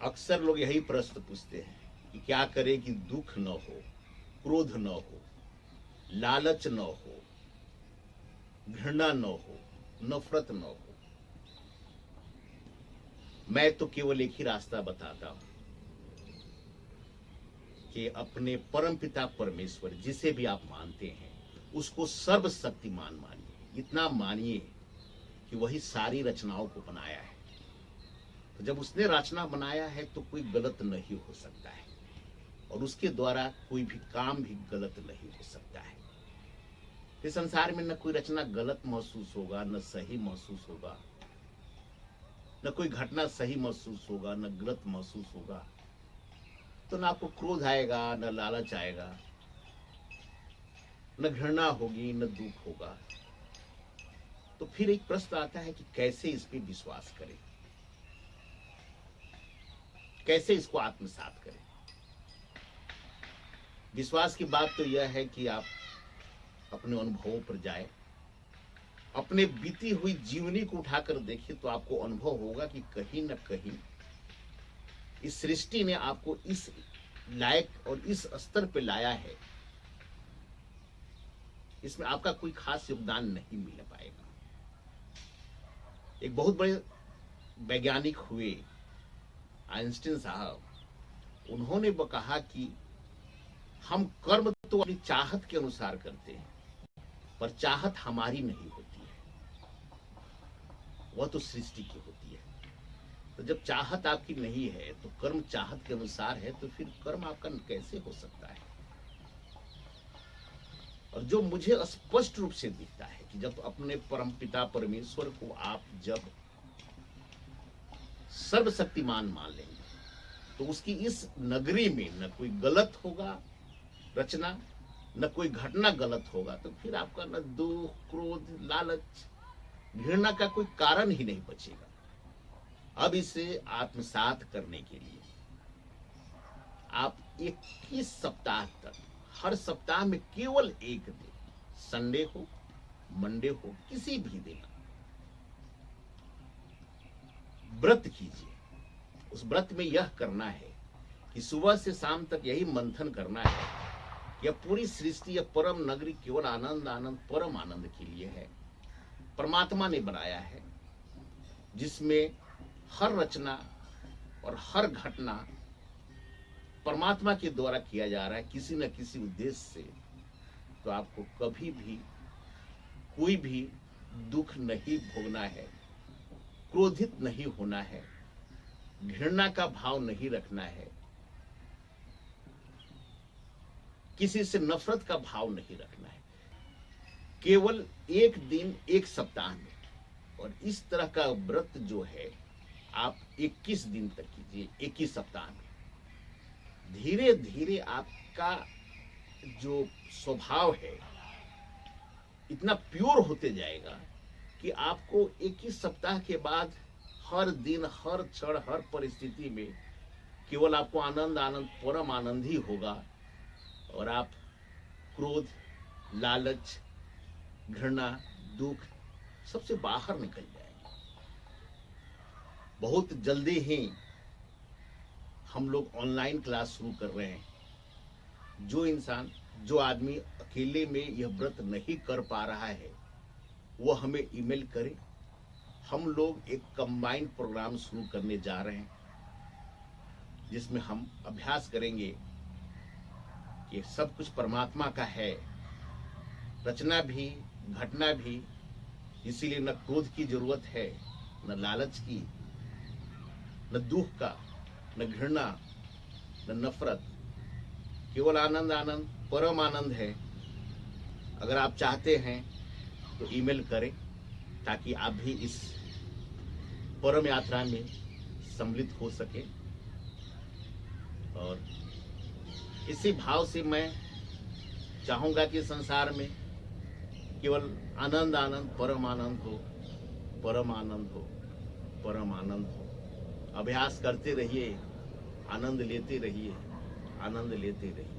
अक्सर लोग यही प्रश्न पूछते हैं कि क्या करें कि दुख न हो, क्रोध न हो, लालच न हो, घृणा न हो, नफरत न हो। मैं तो केवल एक ही रास्ता बताता हूं कि अपने परमपिता परमेश्वर जिसे भी आप मानते हैं उसको सर्वशक्तिमान मानिए। इतना मानिए कि वही सारी रचनाओं को बनाया है। तो जब उसने रचना बनाया है तो कोई गलत नहीं हो सकता है और उसके द्वारा कोई भी काम भी गलत नहीं हो सकता है। इस संसार में न कोई रचना गलत महसूस होगा, न सही महसूस होगा, न कोई घटना सही महसूस होगा, न गलत महसूस होगा। तो न आपको क्रोध आएगा, न लालच आएगा, न घृणा होगी, न दुख होगा। तो फिर एक प्रश्न आता है कि कैसे इस पे विश्वास करें, कैसे इसको आत्मसात करें। विश्वास की बात तो यह है कि आप अपने अनुभवों पर जाए, अपने बीती हुई जीवनी को उठाकर देखिए तो आपको अनुभव होगा कि कहीं न कहीं इस सृष्टि ने आपको इस लायक और इस स्तर पे लाया है, इसमें आपका कोई खास योगदान नहीं मिल पाएगा। एक बहुत बड़े वैज्ञानिक हुए आइंस्टीन साहब, उन्होंने कहा कि हम कर्म तो अपनी चाहत के अनुसार करते हैं, पर चाहत हमारी नहीं होती है, वह तो सृष्टि की होती है। तो जब चाहत आपकी नहीं है तो कर्म चाहत के अनुसार है, तो फिर कर्म आपका कैसे हो सकता है। और जो मुझे स्पष्ट रूप से दिखता है कि जब अपने परमपिता परमेश्वर को आप जब सर्वशक्तिमान मान लेंगे तो उसकी इस नगरी में न कोई गलत होगा रचना, न कोई घटना गलत होगा। तो फिर आपका न दुख, क्रोध, लालच, घृणा का कोई कारण ही नहीं बचेगा। अब इसे आत्मसात करने के लिए आप 21 सप्ताह तक, हर सप्ताह में केवल एक दिन, संडे हो, मंडे हो, किसी भी दिन व्रत कीजिए। उस व्रत में यह करना है कि सुबह से शाम तक यही मंथन करना है कि यह पूरी सृष्टि, यह परम नगरी केवल आनंद आनंद परम आनंद के लिए है। परमात्मा ने बनाया है, जिसमें हर रचना और हर घटना परमात्मा के द्वारा किया जा रहा है, किसी न किसी उद्देश्य से। तो आपको कभी भी कोई भी दुख नहीं भोगना है, क्रोधित नहीं होना है, घृणा का भाव नहीं रखना है, किसी से नफरत का भाव नहीं रखना है। केवल एक दिन, एक सप्ताह में। और इस तरह का व्रत जो है आप 21 दिन तक कीजिए, 21 सप्ताह में। धीरे धीरे आपका जो स्वभाव है इतना प्योर होते जाएगा कि आपको 21 सप्ताह के बाद हर दिन, हर क्षण, हर परिस्थिति में केवल आपको आनंद आनंद परम आनंद ही होगा और आप क्रोध, लालच, घृणा, दुख सबसे बाहर निकल जाएंगे। बहुत जल्दी ही हम लोग ऑनलाइन क्लास शुरू कर रहे हैं। जो आदमी अकेले में यह व्रत नहीं कर पा रहा है वो हमें ईमेल करे। हम लोग एक कंबाइंड प्रोग्राम शुरू करने जा रहे हैं जिसमें हम अभ्यास करेंगे कि सब कुछ परमात्मा का है, रचना भी, घटना भी। इसीलिए न क्रोध की जरूरत है, न लालच की, न दुख का, न घृणा, न नफरत। केवल आनंद आनंद परम आनंद है। अगर आप चाहते हैं तो ईमेल करें ताकि आप भी इस परम यात्रा में सम्मिलित हो सके। और इसी भाव से मैं चाहूंगा कि संसार में केवल आनंद आनंद परम आनंद हो, परम आनंद हो, परम आनंद हो। अभ्यास करते रहिए, आनंद लेते रहिए, आनंद लेते रहिए।